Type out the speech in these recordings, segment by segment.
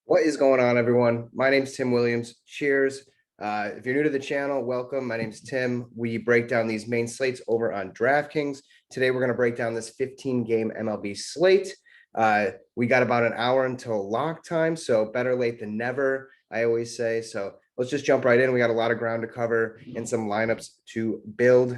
What is going on, everyone? My name's Tim Williams. Cheers. If you're new to the channel, welcome. My name's Tim. We break down these main slates over on DraftKings. Today, we're going to break down this 15-game MLB slate. We got about an hour until lock time, so better late than never, I always say. So let's just jump right in. We got a lot of ground to cover and some lineups to build.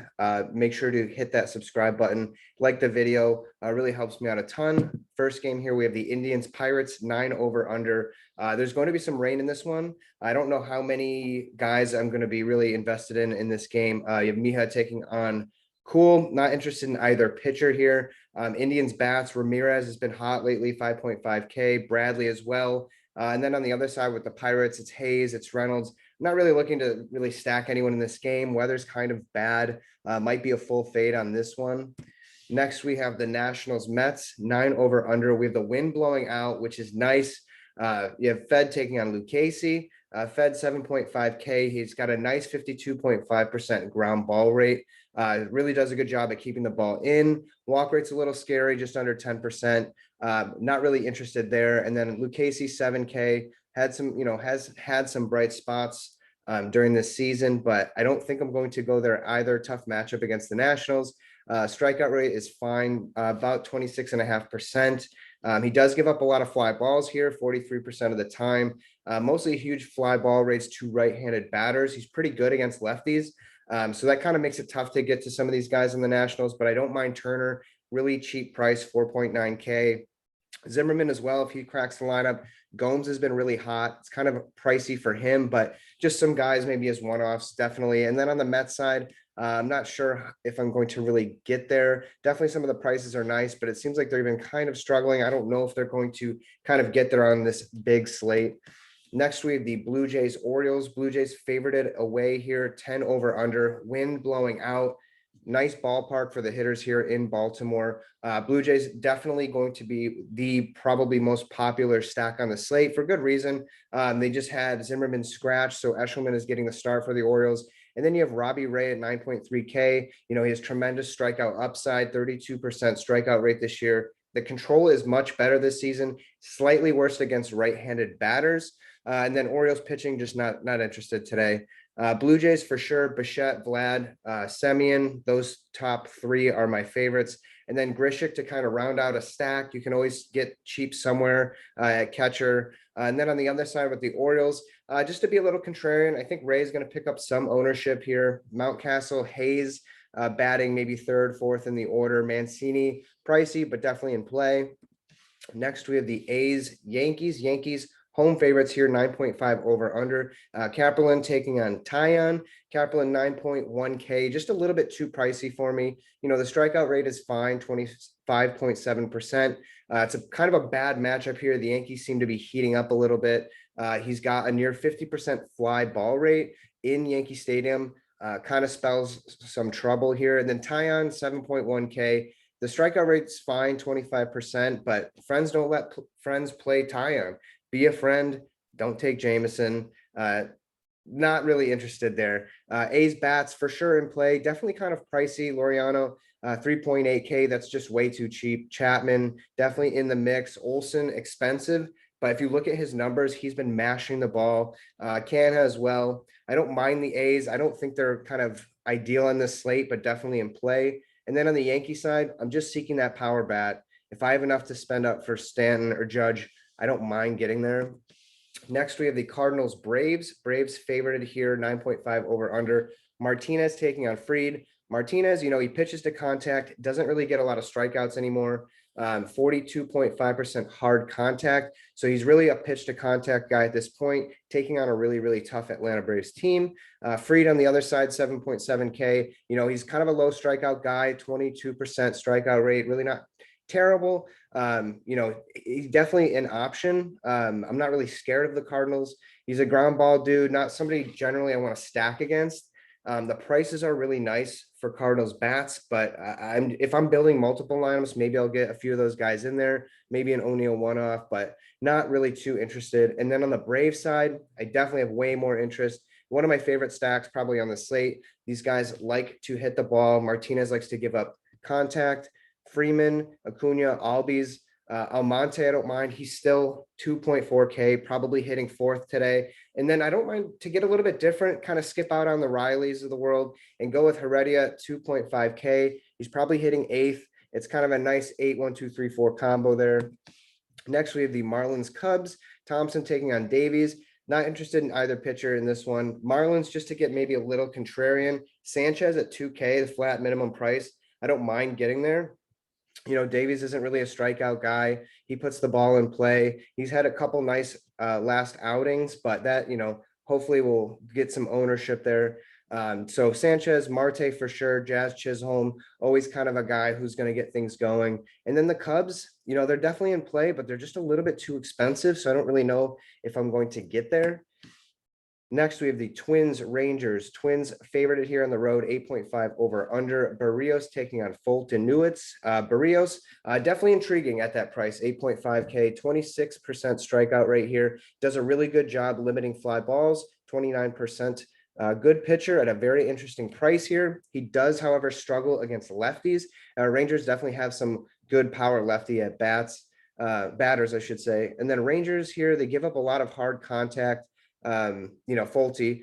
Make sure to hit that subscribe button. Like the video, really helps me out a ton. First game here, we have the Indians Pirates 9 over under. There's going to be some rain in this one. I don't know how many guys I'm going to be really invested in this game. You have Miha taking on Cool. Not interested in either pitcher here. Indians bats, Ramirez has been hot lately, 5.5K. Bradley as well. And then on the other side with the Pirates, it's Hayes, it's Reynolds. I'm not really looking to really stack anyone in this game. Weather's kind of bad. Might be a full fade on this one. Next, we have the Nationals Mets, 9 over under. We have the wind blowing out, which is nice. You have Fed taking on Lucchesi. Fed 7.5K. He's got a nice 52.5% ground ball rate. Really does a good job at keeping the ball in. Walk rate's a little scary, just under 10%. Not really interested there. And then Lucchesi 7K had some, has had some bright spots during this season, but I don't think I'm going to go there either. Tough matchup against the Nationals. Strikeout rate is fine, about 26.5%. He does give up a lot of fly balls here, 43% of the time. Mostly huge fly ball rates to right-handed batters. He's pretty good against lefties. So that kind of makes it tough to get to some of these guys in the Nationals, but I don't mind Turner. Really cheap price, 4.9K. Zimmerman as well, if he cracks the lineup. Gomes has been really hot. It's kind of pricey for him, but just some guys maybe as one-offs, definitely. And then on the Mets side, I'm not sure if I'm going to really get there. Definitely some of the prices are nice, but it seems like they've been kind of struggling. I don't know if they're going to kind of get there on this big slate. Next, we have the Blue Jays Orioles. Blue Jays favorited away here, 10 over under, wind blowing out. Nice ballpark for the hitters here in Baltimore. Blue Jays definitely going to be the probably most popular stack on the slate for good reason. They just had Zimmerman scratch, so Eshelman is getting the start for the Orioles. And then you have Robbie Ray at 9.3K. He has tremendous strikeout upside, 32% strikeout rate this year. The control is much better this season, slightly worse against right-handed batters. And then Orioles pitching, just not interested today. Blue Jays for sure, Bichette, Vlad, Semien, those top three are my favorites. And then Grishik to kind of round out a stack. You can always get cheap somewhere at catcher. And then on the other side with the Orioles, just to be a little contrarian, I think Ray is going to pick up some ownership here. Mountcastle, Hayes, batting maybe third, fourth in the order. Mancini, pricey, but definitely in play. Next, we have the A's, Yankees. Yankees home favorites here, 9.5 over under. Kaplerman taking on Tyon. Kaplerman 9.1K, just a little bit too pricey for me. The strikeout rate is fine, 25.7%. It's a kind of a bad matchup here. The Yankees seem to be heating up a little bit. He's got a near 50% fly ball rate in Yankee Stadium. Kind of spells some trouble here. And then Tyon, 7.1K. The strikeout rate's fine, 25%, but friends don't let friends play Tyon. Be a friend. Don't take Jameson. Not really interested there. A's bats for sure in play. Definitely kind of pricey. Laureano, 3.8K. That's just way too cheap. Chapman, definitely in the mix. Olsen, expensive. But if you look at his numbers, he's been mashing the ball. Canha as well. I don't mind the A's. I don't think they're kind of ideal on this slate, but definitely in play. And then on the Yankee side, I'm just seeking that power bat. If I have enough to spend up for Stanton or Judge, I don't mind getting there. Next, we have the Cardinals Braves. Braves favorited here, 9.5 over under. Martinez taking on Fried. Martinez, he pitches to contact, doesn't really get a lot of strikeouts anymore. 42.5% hard contact. So he's really a pitch to contact guy at this point, taking on a really, really tough Atlanta Braves team. Fried on the other side, 7.7K. He's kind of a low strikeout guy, 22% strikeout rate, really not terrible. He's definitely an option. I'm not really scared of the Cardinals. He's a ground ball dude, not somebody generally I want to stack against. The prices are really nice for Cardinals bats, but if I'm building multiple lineups, maybe I'll get a few of those guys in there, maybe an O'Neill one-off, but not really too interested. And then on the Brave side, I definitely have way more interest. One of my favorite stacks probably on the slate. These guys like to hit the ball. Martinez likes to give up contact. Freeman, Acuna, Albies, Almonte, I don't mind. He's still 2.4K, probably hitting fourth today. And then I don't mind to get a little bit different, kind of skip out on the Rileys of the world and go with Heredia at 2.5K. He's probably hitting eighth. It's kind of a nice 8-1-2-3-4 combo there. Next, we have the Marlins Cubs. Thompson taking on Davies. Not interested in either pitcher in this one. Marlins, just to get maybe a little contrarian. Sanchez at 2K, the flat minimum price. I don't mind getting there. Davies isn't really a strikeout guy. He puts the ball in play. He's had a couple nice last outings, but that, hopefully we'll get some ownership there. So Sanchez, Marte for sure, Jazz Chisholm, always kind of a guy who's going to get things going. And then the Cubs, they're definitely in play, but they're just a little bit too expensive. So I don't really know if I'm going to get there. Next, we have the Twins Rangers. Twins favorited here on the road, 8.5 over under. Barrios taking on Fulton Newitz. Barrios, definitely intriguing at that price, 8.5K, 26% strikeout rate here. Does a really good job limiting fly balls, 29%. Good pitcher at a very interesting price here. He does, however, struggle against lefties. Rangers definitely have some good power lefty at batters, I should say. And then Rangers here, they give up a lot of hard contact. Fulte,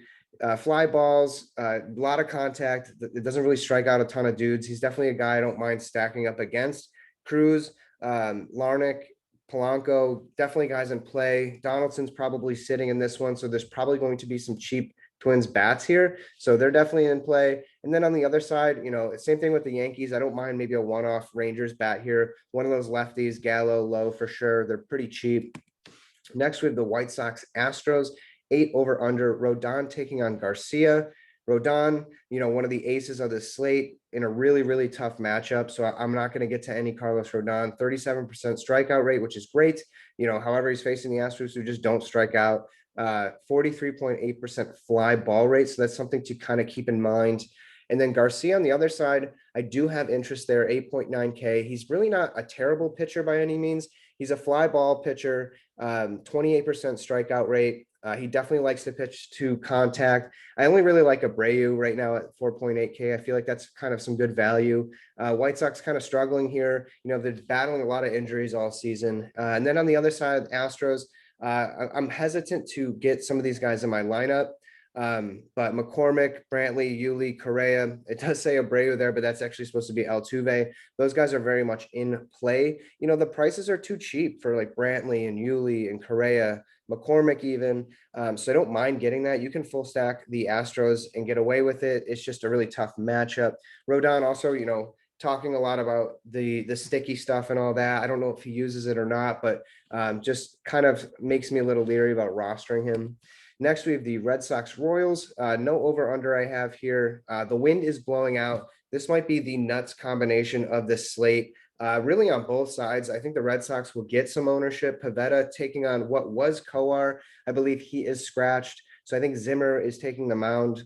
fly balls, a lot of contact. It doesn't really strike out a ton of dudes. He's definitely a guy I don't mind stacking up against. Cruz, Larnick, Polanco, definitely guys in play. Donaldson's probably sitting in this one, so there's probably going to be some cheap Twins bats here. So they're definitely in play. And then on the other side, same thing with the Yankees. I don't mind maybe a one-off Rangers bat here. One of those lefties, Gallo, Low for sure. They're pretty cheap. Next, we have the White Sox Astros. 8 over under. Rodon taking on Garcia. Rodon, one of the aces of the slate in a really, really tough matchup. So I'm not going to get to any Carlos Rodon. 37% strikeout rate, which is great. However, he's facing the Astros who just don't strike out. 43.8% fly ball rate. So that's something to kind of keep in mind. And then Garcia on the other side, I do have interest there, 8.9K. He's really not a terrible pitcher by any means. He's a fly ball pitcher, 28% strikeout rate. He definitely likes to pitch to contact. I only really like Abreu right now at 4.8K. I feel like that's kind of some good value. White Sox kind of struggling here. They're battling a lot of injuries all season. And then on the other side, Astros, I'm hesitant to get some of these guys in my lineup. But McCormick, Brantley, Yuli, Correa, it does say Abreu there, but that's actually supposed to be Altuve. Those guys are very much in play. The prices are too cheap for like Brantley and Yuli and Correa, McCormick even. So I don't mind getting that. You can full stack the Astros and get away with it. It's just a really tough matchup. Rodon also, talking a lot about the sticky stuff and all that. I don't know if he uses it or not, but just kind of makes me a little leery about rostering him. Next, we have the Red Sox Royals. No over under I have here. The wind is blowing out. This might be the nuts combination of the slate. Really on both sides. I think the Red Sox will get some ownership. Pivetta taking on what was Coar. I believe he is scratched. So I think Zimmer is taking the mound.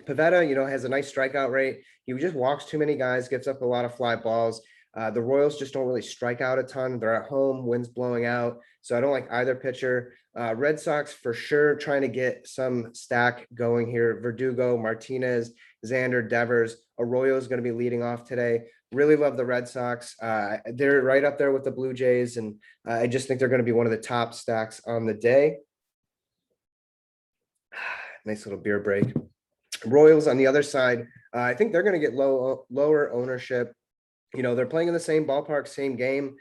Pivetta, has a nice strikeout rate. He just walks too many guys, gets up a lot of fly balls. The Royals just don't really strike out a ton. They're at home, wind's blowing out. So I don't like either pitcher. Red Sox for sure trying to get some stack going here. Verdugo, Martinez, Xander, Devers. Arroyo is going to be leading off today. Really love the Red Sox. They're right up there with the Blue Jays, and I just think they're going to be one of the top stacks on the day. Nice little beer break. Royals on the other side, I think they're going to get lower ownership. They're playing in the same ballpark, same game,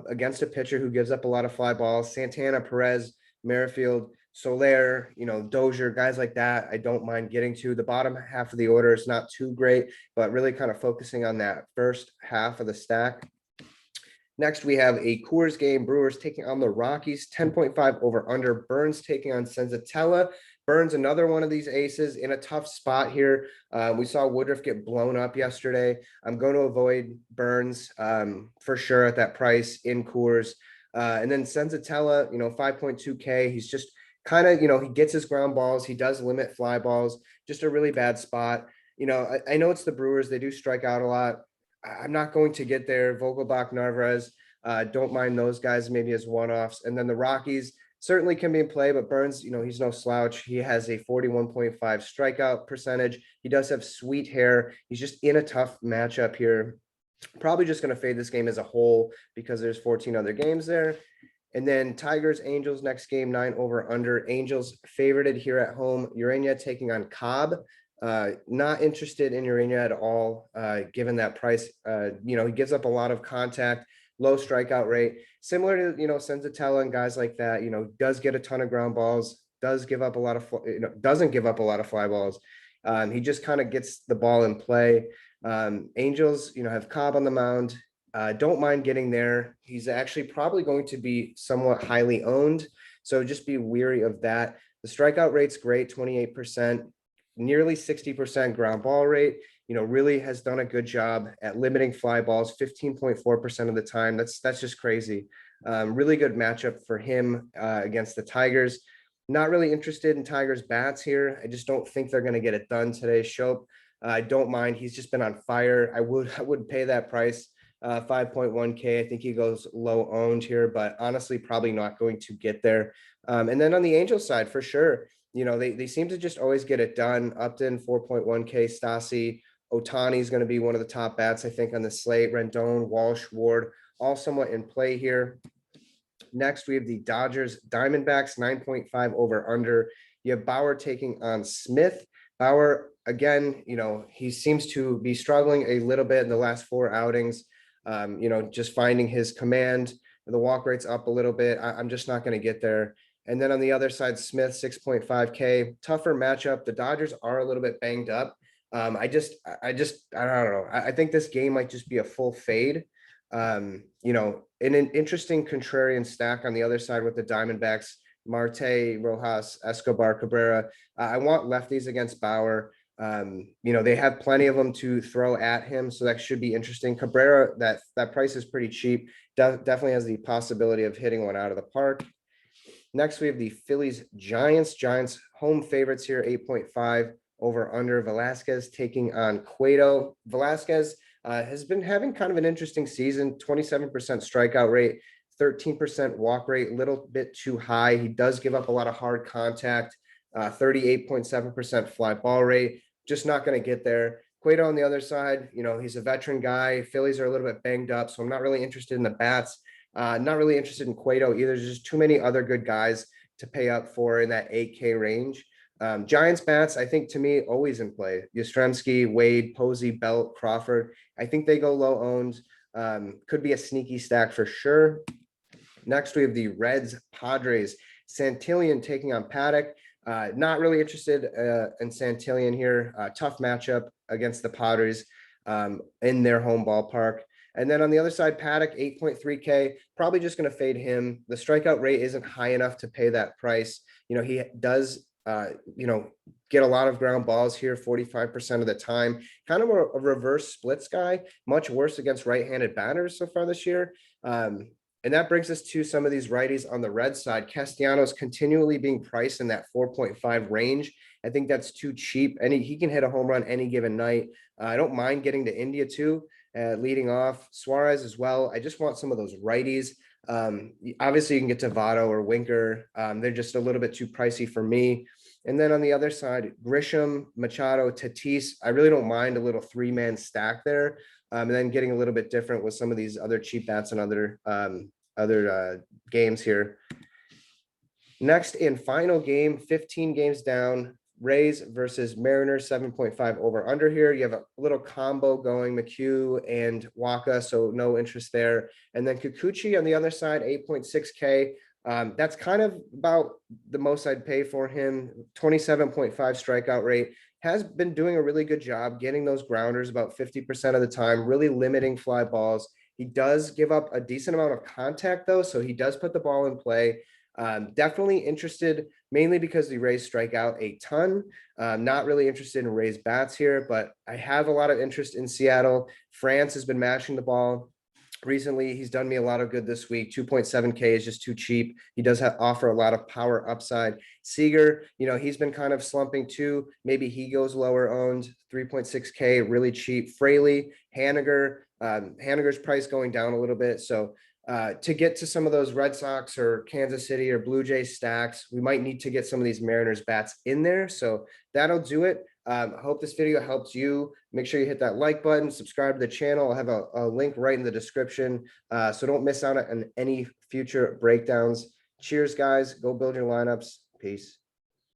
against a pitcher who gives up a lot of fly balls. Santana, Perez, Merrifield, Soler, Dozier, guys like that. I don't mind getting to. The bottom half of the order is not too great, but really kind of focusing on that first half of the stack. Next, we have a Coors game. Brewers taking on the Rockies, 10.5 over under. Burns taking on Senzatella. Burns, another one of these aces in a tough spot here. We saw Woodruff get blown up yesterday. I'm going to avoid Burns for sure at that price in Coors. And then Senzatella, 5.2K. He's just kind of, he gets his ground balls. He does limit fly balls. Just a really bad spot. I know it's the Brewers. They do strike out a lot. I'm not going to get there. Vogelbach, Narvaez, don't mind those guys maybe as one-offs. And then the Rockies certainly can be in play, but Burns, he's no slouch. He has a 41.5 strikeout percentage. He does have sweet hair. He's just in a tough matchup here. Probably just going to fade this game as a whole because there's 14 other games there. And then Tigers, Angels, next game, 9 over under. Angels favorited here at home. Urania taking on Cobb. Not interested in Urania at all, given that price. He gives up a lot of contact, low strikeout rate, similar to, Senzatella and guys like that. Does get a ton of ground balls, does give up a lot of, doesn't give up a lot of fly balls. He just kind of gets the ball in play. Angels, have Cobb on the mound. Don't mind getting there. He's actually probably going to be somewhat highly owned, so just be weary of that. The strikeout rate's great, 28%, nearly 60% ground ball rate. Really has done a good job at limiting fly balls, 15.4% of the time. That's just crazy. Really good matchup for him against the Tigers. Not really interested in Tigers bats here. I just don't think they're going to get it done today. Shope, I don't mind. He's just been on fire. I would pay that price. 5.1K. I think he goes low owned here, but honestly, probably not going to get there. And then on the Angels side, for sure, they seem to just always get it done. Upton, 4.1K. Stassi, Otani is going to be one of the top bats, I think, on the slate. Rendon, Walsh, Ward, all somewhat in play here. Next, we have the Dodgers, Diamondbacks, 9.5 over under. You have Bauer taking on Smith. Bauer, again, he seems to be struggling a little bit in the last 4 outings. Just finding his command. The walk rate's up a little bit. I'm just not going to get there. And then on the other side, Smith, 6.5K. Tougher matchup. The Dodgers are a little bit banged up. I don't know. I think this game might just be a full fade. In an interesting contrarian stack on the other side with the Diamondbacks, Marte, Rojas, Escobar, Cabrera. I want lefties against Bauer. They have plenty of them to throw at him, so that should be interesting. Cabrera, that price is pretty cheap. Definitely has the possibility of hitting one out of the park. Next, we have the Phillies Giants. Giants home favorites here, 8.5 over under. Velasquez taking on Cueto. Velasquez has been having kind of an interesting season, 27% strikeout rate, 13% walk rate, a little bit too high. He does give up a lot of hard contact, 38.7% fly ball rate. Just not going to get there. Cueto on the other side, he's a veteran guy. Phillies are a little bit banged up, so I'm not really interested in the bats. Not really interested in Cueto either. There's just too many other good guys to pay up for in that 8K range. Giants bats, I think, to me, always in play. Yastrzemski, Wade, Posey, Belt, Crawford. I think they go low owned. Could be a sneaky stack for sure. Next, we have the Reds Padres. Santillan taking on Paddock. Not really interested in Santillan here. Tough matchup against the Padres in their home ballpark. And then on the other side, Paddock, 8.3K. Probably just going to fade him. The strikeout rate isn't high enough to pay that price. He does get a lot of ground balls here 45% of the time. Kind of a reverse splits guy, much worse against right-handed batters so far this year. And that brings us to some of these righties on the red side. Castellanos continually being priced in that 4.5 range. I think that's too cheap. He can hit a home run any given night. I don't mind getting to India too, leading off. Suarez as well. I just want some of those righties. Obviously, you can get to Votto or Winker. They're just a little bit too pricey for me. And then on the other side, Grisham, Machado, Tatis. I really don't mind a little 3-man stack there. And then getting a little bit different with some of these other cheap bats and other games here. Next and final game, 15 games down. Rays versus Mariners, 7.5 over under here. You have a little combo going, McHugh and Waka, so no interest there. And then Kikuchi on the other side, 8.6K. That's kind of about the most I'd pay for him. 27.5 strikeout rate. Has been doing a really good job getting those grounders about 50% of the time, really limiting fly balls. He does give up a decent amount of contact though, so he does put the ball in play. Definitely interested, mainly because the Rays strike out a ton. Not really interested in Rays bats here, but I have a lot of interest in Seattle. France has been mashing the ball recently. He's done me a lot of good this week. 2.7K is just too cheap. He does offer a lot of power upside. Seager, he's been kind of slumping too. Maybe he goes lower owned, 3.6K, really cheap. Fraley, Haniger, Haniger's price going down a little bit. So To get to some of those Red Sox or Kansas City or Blue Jays stacks, we might need to get some of these Mariners bats in there. So that'll do it. I hope this video helps you. Make sure you hit that like button, subscribe to the channel. I'll have a link right in the description. So don't miss out on any future breakdowns. Cheers, guys. Go build your lineups. Peace.